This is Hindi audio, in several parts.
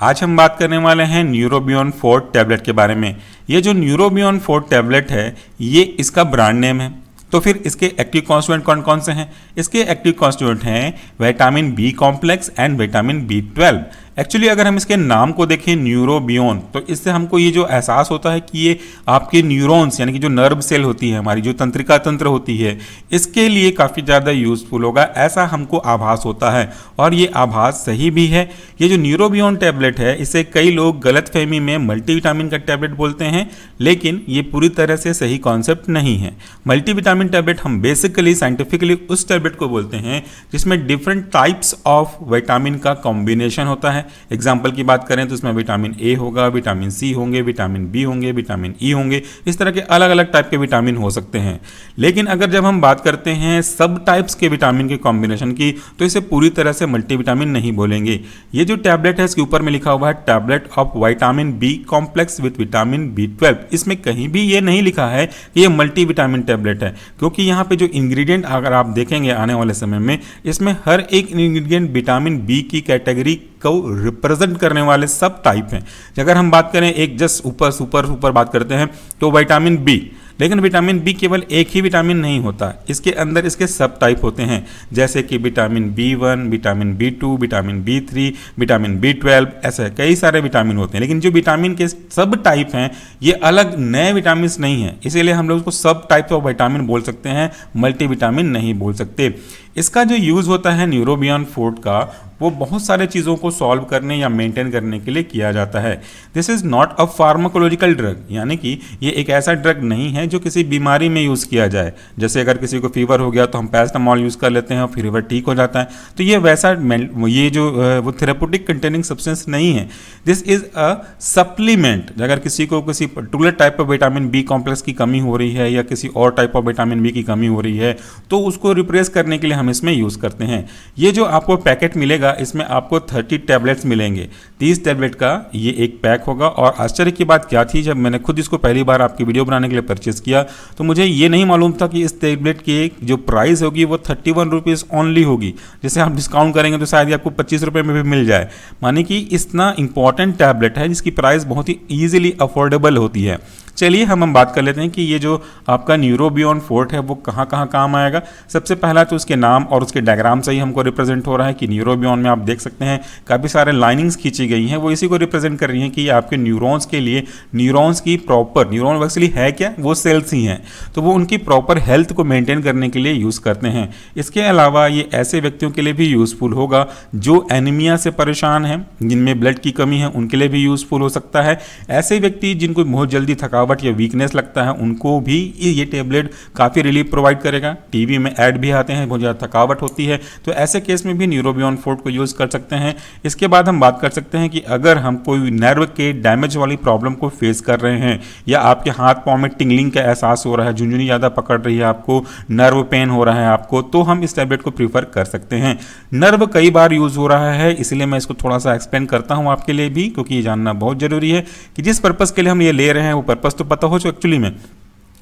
आज हम बात करने वाले हैं न्यूरोबियन 4 टैबलेट के बारे में। ये जो न्यूरोबियन 4 टैबलेट है ये इसका ब्रांड नेम है। तो फिर इसके एक्टिव कॉन्स्टिट्यूएंट कौन कौन से हैं? इसके एक्टिव कॉन्स्टिट्यूएंट हैं vitamin B complex and vitamin B12। Actually अगर हम इसके नाम को देखें न्यूरोबियन, तो इससे हमको ये जो एहसास होता है कि ये आपके न्यूरॉन्स यानी कि जो नर्व सेल होती है, हमारी जो तंत्रिका तंत्र होती है, इसके लिए काफ़ी ज़्यादा यूजफुल होगा, ऐसा हमको आभास होता है। और ये आभास सही भी है। ये जो न्यूरोबियन टैबलेट है इसे कई लोग गलतफहमी में मल्टीविटामिन का टैबलेट बोलते हैं, लेकिन ये पूरी तरह से सही कॉन्सेप्ट नहीं है। मल्टीविटामिन टैबलेट हम बेसिकली साइंटिफिकली उस टैबलेट को बोलते हैं जिसमें डिफरेंट टाइप्स ऑफ विटामिन का कॉम्बिनेशन होता है। एग्जाम्पल की बात करें तो इसमें विटामिन ए होगा, विटामिन सी होंगे, विटामिन बी होंगे, विटामिन ई होंगे, इस तरह के अलग अलग टाइप के विटामिन हो सकते हैं। लेकिन अगर जब हम बात करते हैं सब टाइप्स के विटामिन के कॉम्बिनेशन की, तो इसे पूरी तरह से मल्टीविटामिन नहीं बोलेंगे। ये जो टैबलेट है इसके ऊपर में लिखा हुआ है tablet of vitamin B complex with vitamin B12। इसमें कहीं भी ये नहीं लिखा है कि ये मल्टीविटामिन टैबलेट है, क्योंकि यहाँ पे जो इंग्रेडिएंट अगर आप देखेंगे आने वाले समय में, इसमें हर एक इंग्रेडिएंट विटामिन बी की कैटेगरी को रिप्रेजेंट करने वाले सब टाइप हैं। अगर हम बात करें एक जस्ट ऊपर बात करते हैं तो विटामिन बी, लेकिन विटामिन बी केवल एक ही विटामिन नहीं होता, इसके अंदर इसके सब टाइप होते हैं, जैसे कि vitamin B1, vitamin B2, vitamin B3, vitamin B12, ऐसे कई सारे विटामिन होते हैं। लेकिन जो विटामिन के सब टाइप हैं ये अलग नए विटामिन नहीं हैं, इसीलिए हम लोग उसको सब टाइप ऑफ विटामिन बोल सकते हैं, मल्टीविटामिन नहीं बोल सकते। इसका जो यूज़ होता है न्यूरोबियन 4 का, वो बहुत सारे चीज़ों को सॉल्व करने या मेंटेन करने के लिए किया जाता है। This is not a pharmacological drug, यानी कि ये एक ऐसा ड्रग नहीं है जो किसी बीमारी में यूज़ किया जाए। जैसे अगर किसी को फीवर हो गया तो हम पैरासिटामोल यूज़ कर लेते हैं और फीवर ठीक हो जाता है, तो ये वैसा ये जो वो थेरेप्यूटिक कंटेनिंग सब्सटेंस नहीं है। This is a supplement. अगर किसी को किसी particular type of vitamin B complex की कमी हो रही है या किसी और टाइप ऑफ विटामिन बी की कमी हो रही है, तो उसको रिप्लेस करने के लिए हम इसमें यूज़ करते हैं। ये जो आपको पैकेट मिलेगा इसमें आपको 30 टैबलेट्स मिलेंगे। 30 टैबलेट का ये एक पैक होगा। और आश्चर्य की बात क्या थी, जब मैंने खुद इसको पहली बार आपकी वीडियो बनाने के लिए परचेस किया तो मुझे ये नहीं मालूम था कि इस टैबलेट की जो प्राइस होगी वो 31 रुपीज़ ओनली होगी। जैसे आप डिस्काउंट करेंगे तो शायद आपको 25 रुपये में भी मिल जाए। माने कि इतना इंपॉर्टेंट टैबलेट है जिसकी प्राइस बहुत ही ईजिली अफोर्डेबल होती है। चलिए हम बात कर लेते हैं कि ये जो आपका न्यूरोबियन 4 है वो कहाँ कहाँ काम आएगा। सबसे पहला तो उसके नाम और उसके डायग्राम से ही हमको रिप्रेजेंट हो रहा है कि न्यूरोबियन में आप देख सकते हैं काफ़ी सारे लाइनिंग्स खींची गई हैं, वो इसी को रिप्रेजेंट कर रही हैं कि ये आपके न्यूरॉन्स के लिए, न्यूरॉन्स की प्रॉपर, न्यूरॉन एक्चुअली है क्या, वो सेल्स ही हैं, तो वो उनकी प्रॉपर हेल्थ को मेंटेन करने के लिए यूज़ करते हैं। इसके अलावा ये ऐसे व्यक्तियों के लिए भी यूज़फुल होगा जो एनीमिया से परेशान हैं, जिनमें ब्लड की कमी है, उनके लिए भी यूज़फुल हो सकता है। ऐसे व्यक्ति जिनको बहुत जल्दी थकावट या वीकनेस लगता है उनको भी ये टेबलेट काफ़ी रिलीफ प्रोवाइड करेगा। टीवी में ऐड भी आते हैं, बहुत ज़्यादा थकावट होती है, तो ऐसे केस में भी न्यूरोबियन 4 को यूज़ कर सकते हैं। इसके बाद हम बात कर सकते हैं कि अगर हम कोई नर्व के डैमेज वाली प्रॉब्लम को फेस कर रहे हैं या आपके हाथ पाँव में टिंगलिंग का एहसास हो रहा है, झुंझुनी ज़्यादा पकड़ रही है आपको, नर्व पेन हो रहा है आपको, तो हम इस टैबलेट को प्रीफर कर सकते हैं। नर्व कई बार यूज़ हो रहा है, इसलिए मैं इसको थोड़ा सा एक्सप्लेन करता हूँ आपके लिए भी, क्योंकि ये जानना बहुत ज़रूरी है कि जिस पर्पज़ के लिए हम ये ले रहे हैं वो पर्पज़ तो पता हो। जो एक्चुअली में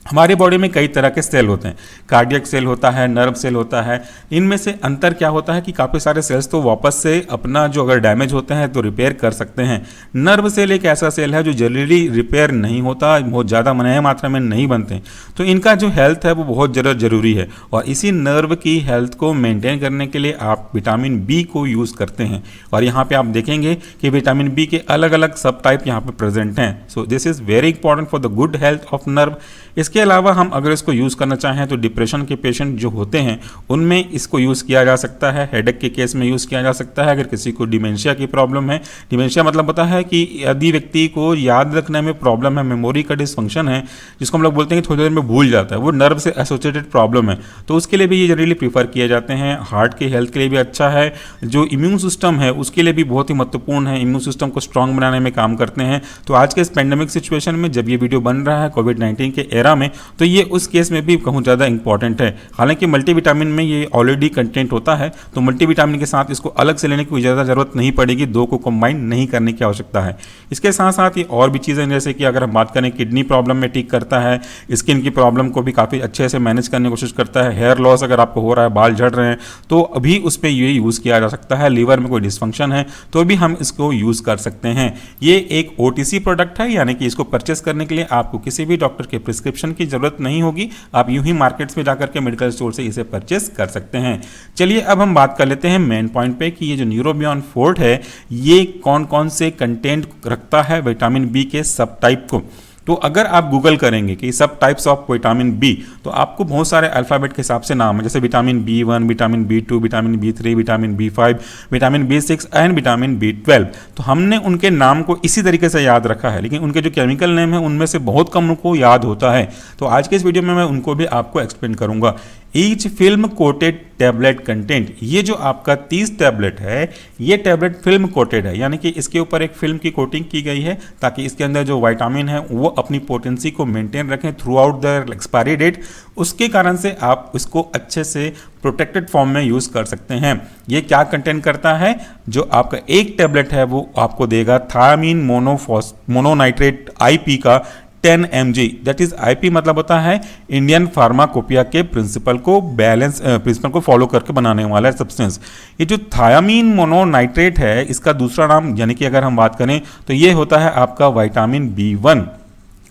हमारी बॉडी में कई तरह के सेल होते हैं, कार्डियक सेल होता है, नर्व सेल होता है। इनमें से अंतर क्या होता है कि काफ़ी सारे सेल्स तो वापस से अपना जो अगर डैमेज होते हैं तो रिपेयर कर सकते हैं। नर्व सेल एक ऐसा सेल है जो जल्दी रिपेयर नहीं होता, बहुत ज़्यादा नए मात्रा में नहीं बनते, तो इनका जो हेल्थ है वो बहुत ज़्यादा ज़रूरी है। और इसी नर्व की हेल्थ को मेंटेन करने के लिए आप विटामिन बी को यूज़ करते हैं। और यहाँ पे आप देखेंगे कि विटामिन बी के अलग अलग सब टाइप यहाँ पे प्रेजेंट हैं। So this is very important for the good health of nerve. इसके अलावा हम अगर इसको यूज़ करना चाहें तो डिप्रेशन के पेशेंट जो होते हैं उनमें इसको यूज़ किया जा सकता है, हेडेक के केस में यूज़ किया जा सकता है। अगर किसी को डिमेंशिया की प्रॉब्लम है, डिमेंशिया मतलब होता है कि यदि व्यक्ति को याद रखने में प्रॉब्लम है, मेमोरी का डिसफंक्शन है, जिसको हम लोग बोलते हैं कि थोड़ी देर में भूल जाता है, वो नर्व से एसोसिएटेड प्रॉब्लम है, तो उसके लिए भी ये जनरली प्रीफर किए जाते हैं। हार्ट की हेल्थ के लिए भी अच्छा है। जो इम्यून सिस्टम है उसके लिए भी बहुत ही महत्वपूर्ण है, इम्यून सिस्टम को स्ट्रांग बनाने में काम करते हैं। तो आज के इस पेंडेमिक सिचुएशन में जब ये वीडियो बन रहा है कोविड-19 के एरा में, तो ये उस केस में भी कहूँ ज़्यादा इंपॉर्टेंट है। हालांकि मल्टीविटामिन में ये ऑलरेडी कंटेंट होता है, तो मल्टीविटामिन के साथ इसको अलग से लेने की ज़्यादा ज़रूरत नहीं पड़ेगी, दो को कंबाइन नहीं करने की आवश्यकता है। इसके साथ साथ ये और भी चीज़ें, जैसे कि अगर हम बात करें किडनी प्रॉब्लम में ठीक करता है, स्किन की प्रॉब्लम को भी काफ़ी अच्छे से मैनेज करने की कोशिश करता है, हेयर लॉस अगर आपको हो रहा है, बाल झड़ रहे हैं, तो अभी उस पर ये यूज़ किया जा सकता है। लीवर में कोई डिस्फंक्शन है तो भी हम इसको यूज़ कर सकते हैं। ये एक OTC प्रोडक्ट है, यानी कि इसको परचेस करने के लिए आपको किसी भी डॉक्टर के प्रिस्क्रिप्शन की जरूरत नहीं होगी, आप यूं ही मार्केट्स में जाकर के मेडिकल स्टोर से इसे परचेस कर सकते हैं। चलिए अब हम बात कर लेते हैं मेन पॉइंट पे कि ये जो न्यूरोबियॉन फोर्ट है ये कौन कौन से कंटेंट रखता है विटामिन बी के सब टाइप को। तो अगर आप गूगल करेंगे कि सब टाइप्स ऑफ विटामिन बी, तो आपको बहुत सारे अल्फ़ाबेट के हिसाब से नाम है, जैसे vitamin B1, vitamin B2, vitamin B3, vitamin B5, vitamin B6 and vitamin B12। तो हमने उनके नाम को इसी तरीके से याद रखा है, लेकिन उनके जो केमिकल नेम है उनमें से बहुत कम को याद होता है। तो आज के इस वीडियो में मैं उनको भी आपको एक्सप्लेन करूंगा। Each film coated tablet content, ये जो आपका 30 टैबलेट है, ये टैबलेट फिल्म कोटेड है, यानी कि इसके ऊपर एक फिल्म की कोटिंग की गई है ताकि इसके अंदर जो विटामिन है वो अपनी पोटेंसी को मेंटेन रखें throughout the expiry date. उसके कारण से आप इसको अच्छे से प्रोटेक्टेड फॉर्म में यूज़ कर सकते हैं। ये क्या कंटेंट करता है, जो आपका एक टैबलेट है वो आपको देगा थायामीन मोनोनाइट्रेट IP का 10 mg, दैट इज IP मतलब होता है इंडियन फार्माकोपिया के प्रिंसिपल को फॉलो करके बनाने वाला सब्सटेंस। ये जो थायामीन मोनोनाइट्रेट है, इसका दूसरा नाम यानी कि अगर हम बात करें तो ये होता है आपका विटामिन B1।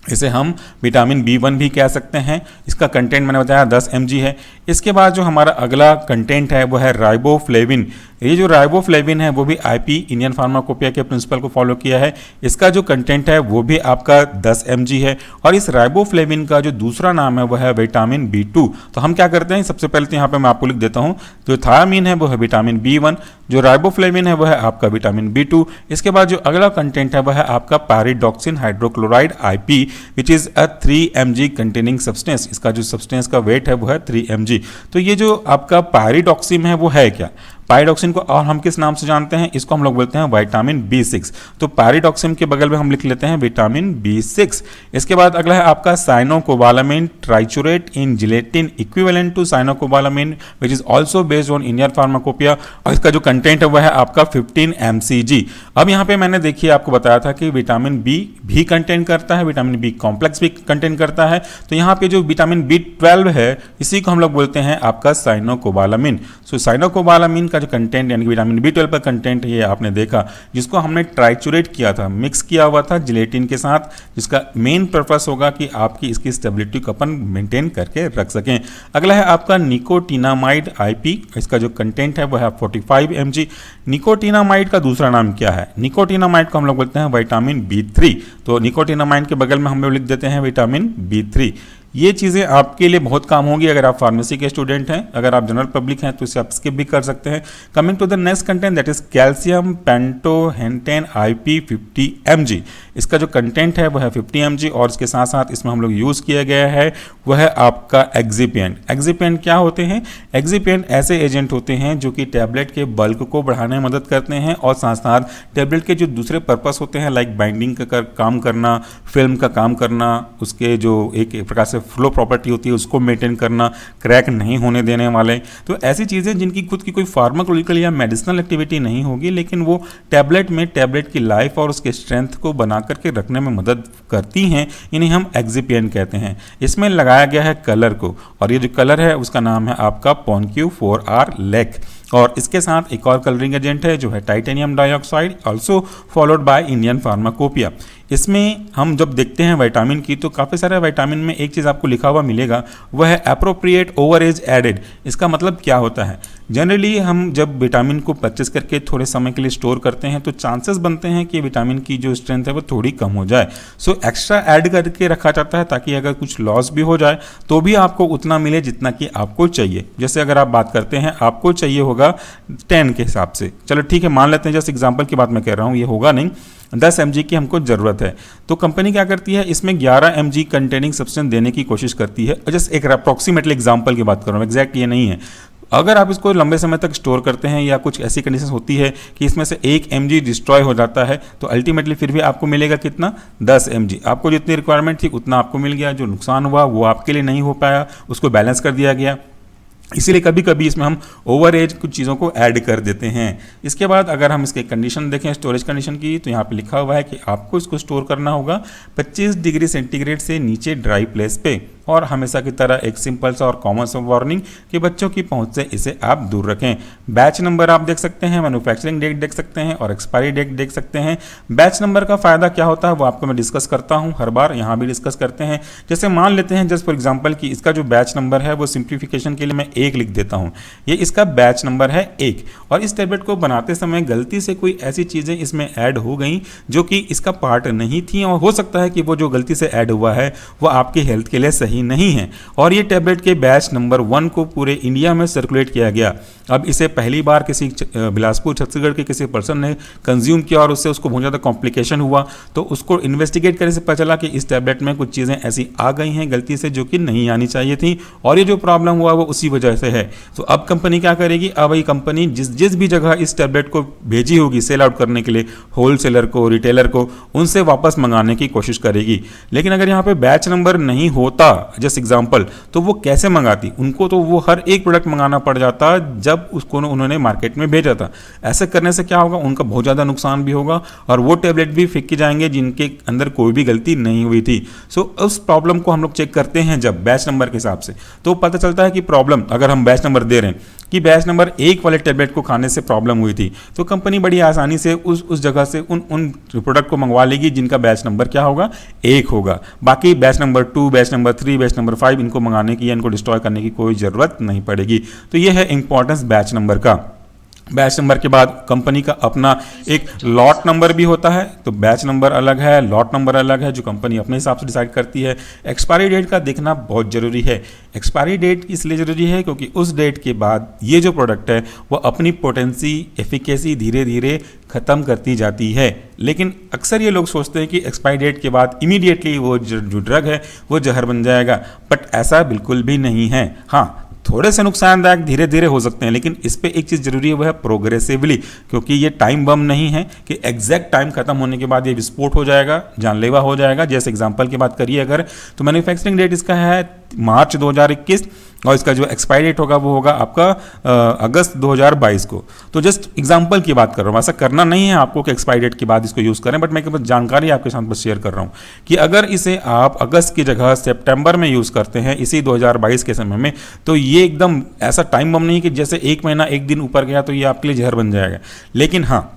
इसे हम विटामिन B1 भी कह सकते हैं। इसका कंटेंट मैंने बताया 10 mg है। इसके बाद जो हमारा अगला कंटेंट है वो है राइबोफ्लेविन। ये जो राइबोफ्लेविन है वो भी IP इंडियन फार्माकोपिया के प्रिंसिपल को फॉलो किया है। इसका जो कंटेंट है वो भी आपका 10 mg है। और इस राइबोफ्लेविन का जो दूसरा नाम है वो है विटामिन B2। तो हम क्या करते हैं, सबसे पहले तो यहाँ पे मैं आपको लिख देता हूँ, जो थायामीन है वो है विटामिन B1, जो राइबोफ्लेविन है वो है आपका विटामिन B2। इसके बाद जो अगला कंटेंट है वह है आपका pyridoxine hydrochloride IP, which is a 3 mg containing substance. इसका जो सब्सटेंस का वेट है वो है 3 mg। तो ये जो आपका पैरिडॉक्सिन है वो है क्या, पाइरोक्सिन को और हम किस नाम से जानते हैं, इसको हम लोग बोलते हैं विटामिन B6। तो पैरिडॉक्सिन के बगल में हम लिख लेते हैं विटामिन B6। इसके बाद अगला है आपका cyanocobalamin triturate in gelatin equivalent to cyanocobalamin which is also based on Indian pharmacopoeia, और इसका जो कंटेंट है वह है आपका 15 mcg। अब यहाँ पे मैंने देखिए आपको बताया था कि विटामिन B भी कंटेंट करता है, विटामिन B कॉम्प्लेक्स भी कंटेंट करता है। तो यहाँ पे जो विटामिन B12 है इसी को हम लोग बोलते हैं आपका साइनोकोबालामिन। सो साइनोकोबालामिन का जो कंटेंट यानी कि विटामिन B12 का कंटेंट ये आपने देखा, जिसको हमने ट्राइचुरेट किया था, मिक्स किया हुआ था जिलेटिन के साथ, जिसका मेन पर्पस होगा कि आपकी इसकी स्टेबिलिटी को अपन मेंटेन करके रख सकें। अगला है आपका निकोटिनामाइड IP। इसका जो कंटेंट है वह है 45 mg। निकोटिनामाइड का दूसरा नाम क्या है, निकोटिनामाइड को हम लोग बोलते हैं विटामिन B3। तो निकोटिनामाइड के बगल में हम लोग लिख देते हैं विटामिन B3। ये चीज़ें आपके लिए बहुत काम होंगी अगर आप फार्मेसी के स्टूडेंट हैं। अगर आप जनरल पब्लिक हैं तो इसे आप स्किप भी कर सकते हैं। Coming to the next content, that is calcium pantothenate IP 50 mg। इसका जो कंटेंट है वह है 50 mg, और इसके साथ साथ इसमें हम लोग यूज़ किया गया है वह है आपका एक्जिपिएंट। एक्जिपिएंट क्या होते हैं, एक्जिपिएंट ऐसे एजेंट होते हैं जो कि टैबलेट के बल्क को बढ़ाने में मदद करते हैं, और साथ साथ टैबलेट के जो दूसरे पर्पस होते हैं लाइक बाइंडिंग का काम करना, फिल्म का काम करना, उसके जो एक प्रकार से फ्लो प्रॉपर्टी होती है उसको मेंटेन करना, क्रैक नहीं होने देने वाले। तो ऐसी चीज़ें जिनकी खुद की कोई फार्माकोलॉजिकल या मेडिसिनल एक्टिविटी नहीं होगी, लेकिन वो टैबलेट में टैबलेट की लाइफ और उसके स्ट्रेंथ को बना करके रखने में मदद करती हैं, इन्हें हम एक्जिपिएंट कहते हैं। इसमें लगाया गया है कलर को, और ये जो कलर है उसका नाम है आपका पॉनक्यू 4R लेक। और इसके साथ एक और कलरिंग एजेंट है जो है titanium dioxide, also followed by Indian pharmacopoeia. इसमें हम जब देखते हैं विटामिन की, तो काफ़ी सारे विटामिन में एक चीज़ आपको लिखा हुआ मिलेगा, वह है अप्रोप्रिएट ओवरेज एडेड। इसका मतलब क्या होता है, जनरली हम जब विटामिन को परचेस करके थोड़े समय के लिए स्टोर करते हैं तो चांसेस बनते हैं कि विटामिन की जो स्ट्रेंथ है वो थोड़ी कम हो जाए। सो एक्स्ट्रा ऐड करके रखा जाता है ताकि अगर कुछ लॉस भी हो जाए तो भी आपको उतना मिले जितना कि आपको चाहिए। जैसे अगर आप बात करते हैं आपको चाहिए होगा 10 के हिसाब से, चलो ठीक है मान लेते हैं, जस्ट एग्जाम्पल की बात मैं कह रहा हूँ, ये होगा नहीं, 10 mg की हमको ज़रूरत है। तो कंपनी क्या करती है, इसमें 11 mg कंटेनिंग सब्सटेंस देने की कोशिश करती है। जस्ट एक अप्रॉक्सीमेटली एग्जांपल की बात कर रहा हूँ, एग्जैक्ट ये नहीं है। अगर आप इसको लंबे समय तक स्टोर करते हैं या कुछ ऐसी कंडीशन होती है कि इसमें से 1 mg डिस्ट्रॉय हो जाता है, तो अल्टीमेटली फिर भी आपको मिलेगा कितना, 10 mg। आपको जितनी रिक्वायरमेंट थी उतना आपको मिल गया, जो नुकसान हुआ वो आपके लिए नहीं हो पाया, उसको बैलेंस कर दिया गया। इसीलिए कभी कभी इसमें हम ओवर एज कुछ चीज़ों को ऐड कर देते हैं। इसके बाद अगर हम इसके कंडीशन देखें स्टोरेज कंडीशन की, तो यहाँ पे लिखा हुआ है कि आपको इसको स्टोर करना होगा 25 डिग्री सेंटीग्रेड से नीचे ड्राई प्लेस पे, और हमेशा की तरह एक सिंपल सा और कॉमन सा वार्निंग कि बच्चों की पहुंच से इसे आप दूर रखें। बैच नंबर आप देख सकते हैं, मैन्युफैक्चरिंग डेट देख सकते हैं और एक्सपायरी डेट देख सकते हैं। बैच नंबर का फायदा क्या होता है वो आपको मैं डिस्कस करता हूं, हर बार यहाँ भी डिस्कस करते हैं। जैसे मान लेते हैं जस्ट फॉर एग्जाम्पल कि इसका जो बैच नंबर है वो सिंप्लीफिकेशन के लिए मैं 1 लिख देता हूँ, ये इसका बैच नंबर है 1। और इस टेबलेट को बनाते समय गलती से कोई ऐसी चीज़ें इसमें ऐड हो गई जो कि इसका पार्ट नहीं थी, और हो सकता है कि वो जो गलती से ऐड हुआ है वो आपकी हेल्थ के लिए सही नहीं है, और ये टैबलेट के बैच नंबर 1 को पूरे इंडिया में सर्कुलेट किया गया। अब इसे पहली बार किसी बिलासपुर छत्तीसगढ़ के किसी पर्सन ने कंज्यूम किया और उससे उसको बहुत ज़्यादा कॉम्प्लिकेशन हुआ, तो उसको इन्वेस्टिगेट करने से पता चला कि इस टैबलेट में कुछ चीज़ें ऐसी आ गई हैं गलती से जो कि नहीं आनी चाहिए थी, और ये जो प्रॉब्लम हुआ वो उसी वजह से है। तो अब कंपनी क्या करेगी, अब ये कंपनी जिस भी जगह इस टैबलेट को भेजी होगी सेल आउट करने के लिए, होलसेलर को, रिटेलर को, उनसे वापस मंगाने की कोशिश करेगी। लेकिन अगर यहाँ पे बैच नंबर नहीं होता जस्ट एग्जाम्पल, तो वो कैसे मंगाती, उनको तो वो हर एक प्रोडक्ट मंगाना पड़ जाता जब उसको उन्होंने मार्केट में भेजा था। ऐसे करने से क्या होगा, उनका बहुत ज़्यादा नुकसान भी होगा और वो टैबलेट भी फेंके जाएंगे जिनके अंदर कोई भी गलती नहीं हुई थी। सो उस प्रॉब्लम को हम लोग चेक करते हैं जब बैच नंबर के हिसाब से, तो पता चलता है कि प्रॉब्लम, अगर हम बैच नंबर दे रहे हैं कि बैच नंबर 1 वाले टैबलेट को खाने से प्रॉब्लम हुई थी, तो कंपनी बड़ी आसानी से उस जगह से उन प्रोडक्ट को मंगवा लेगी जिनका बैच नंबर क्या होगा, 1 होगा। बाकी batch number 2, batch number 3, batch number 5 इनको मंगाने की या इनको डिस्ट्रॉय करने की कोई ज़रूरत नहीं पड़ेगी। तो ये है इंपॉर्टेंस बैच नंबर का। बैच नंबर के बाद कंपनी का अपना एक लॉट नंबर भी होता है, तो बैच नंबर अलग है, लॉट नंबर अलग है, जो कंपनी अपने हिसाब से डिसाइड करती है। एक्सपायरी डेट का देखना बहुत ज़रूरी है। एक्सपायरी डेट इसलिए ज़रूरी है क्योंकि उस डेट के बाद ये जो प्रोडक्ट है वो अपनी पोटेंसी, एफिकेसी धीरे धीरे ख़त्म करती जाती है। लेकिन अक्सर ये लोग सोचते हैं कि एक्सपायरी डेट के बाद इमीडिएटली वो जो ड्रग है वो जहर बन जाएगा, बट ऐसा बिल्कुल भी नहीं है। हाँ, थोड़े से नुकसानदायक धीरे धीरे हो सकते हैं, लेकिन इस पे एक चीज़ जरूरी है वो है प्रोग्रेसिवली, क्योंकि ये टाइम बम नहीं है कि एग्जैक्ट टाइम खत्म होने के बाद ये विस्फोट हो जाएगा, जानलेवा हो जाएगा। जैसे एग्जांपल की बात करिए अगर, तो मैन्युफैक्चरिंग डेट इसका है मार्च 2021 और इसका जो एक्सपायरी डेट होगा वो होगा आपका अगस्त 2022 को। तो जस्ट एग्जांपल की बात कर रहा हूँ, ऐसा करना नहीं है आपको कि एक्सपायरी डेट के बाद इसको यूज़ करें, बट मैं केवल जानकारी आपके साथ बस शेयर कर रहा हूँ कि अगर इसे आप अगस्त की जगह सितंबर में यूज़ करते हैं इसी 2022 के समय में, तो ये एकदम ऐसा टाइम बम नहीं कि जैसे 1 महीना 1 दिन ऊपर गया तो ये आपके लिए जहर बन जाएगा। लेकिन हाँ,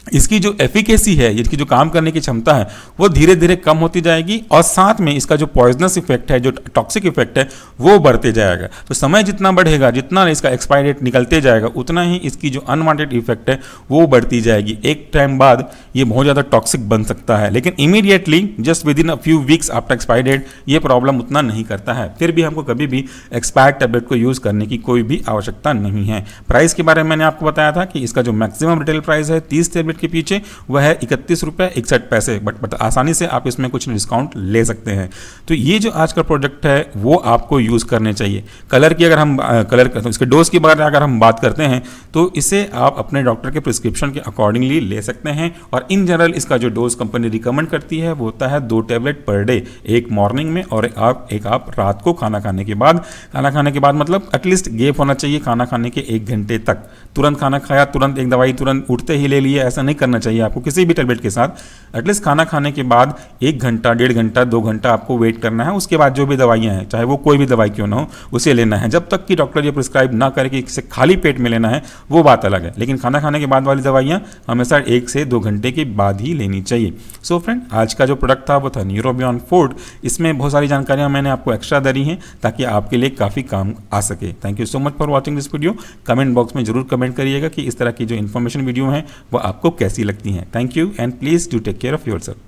इसकी जो एफिकेसी है, इसकी जो काम करने की क्षमता है वो धीरे धीरे कम होती जाएगी, और साथ में इसका जो पॉइजनस इफेक्ट है, जो टॉक्सिक इफेक्ट है वो बढ़ते जाएगा। तो समय जितना बढ़ेगा, जितना इसका एक्सपायरी डेट निकलते जाएगा, उतना ही इसकी जो अनवांटेड इफेक्ट है वो बढ़ती जाएगी। एक टाइम बाद ये बहुत ज़्यादा टॉक्सिक बन सकता है, लेकिन immediately just within a few weeks after expiry date ये प्रॉब्लम उतना नहीं करता है। फिर भी हमको कभी भी एक्सपायर्ड टैबलेट को यूज़ करने की कोई भी आवश्यकता नहीं है। प्राइस के बारे में मैंने आपको बताया था कि इसका जो मैक्सिमम रिटेल प्राइस है 30 टैबलेट के पीछे वह है 31 रुपये 61 पैसे, बट आसानी से आप इसमें कुछ डिस्काउंट ले सकते हैं। तो ये जो आज का प्रोडक्ट है वो आपको यूज़ करने चाहिए। कलर की अगर हम तो इसके डोज की बारे में अगर हम बात करते हैं तो इसे आप अपने डॉक्टर के प्रिस्क्रिप्शन के अकॉर्डिंगली ले सकते हैं, और इन जनरल इसका जो डोज कंपनी रिकमेंड करती है वो होता है 2 टैबलेट पर डे, एक मॉर्निंग में और एक आप रात को खाना खाने के बाद। खाना खाने के बाद मतलब एटलीस्ट गैप होना चाहिए खाना खाने के 1 घंटे तक। तुरंत खाना खाया, तुरंत एक दवाई तुरंत उठते ही ले लिए, ऐसा नहीं करना चाहिए आपको किसी भी टैबलेट के साथ। एटलीस्ट खाना खाने के बाद 1 घंटा, 1.5 घंटा, 2 घंटा आपको वेट करना है। उसके बाद जो भी दवाइयाँ हैं, चाहे वो कोई भी दवाई क्यों ना हो, उसे लेना है, जब तक कि डॉक्टर ये प्रिस्क्राइब ना करे कि इसे खाली पेट में लेना है, वो बात अलग है। लेकिन खाना खाने के बाद वाली दवाइयाँ हमेशा 1 से 2 घंटे के बाद ही लेनी चाहिए। सो फ्रेंड, आज का जो प्रोडक्ट था वो था न्यूरोबियन 4। इसमें बहुत सारी जानकारियाँ मैंने आपको एक्स्ट्रा दे दी हैं ताकि आपके लिए काफ़ी काम आ सके। Thank you so much for watching this video. Comment box में जरूर कमेंट करिएगा कि इस तरह की जो इन्फॉर्मेशन वीडियो हैं वो आपको कैसी लगती हैं। Thank you and please do take care of yourself.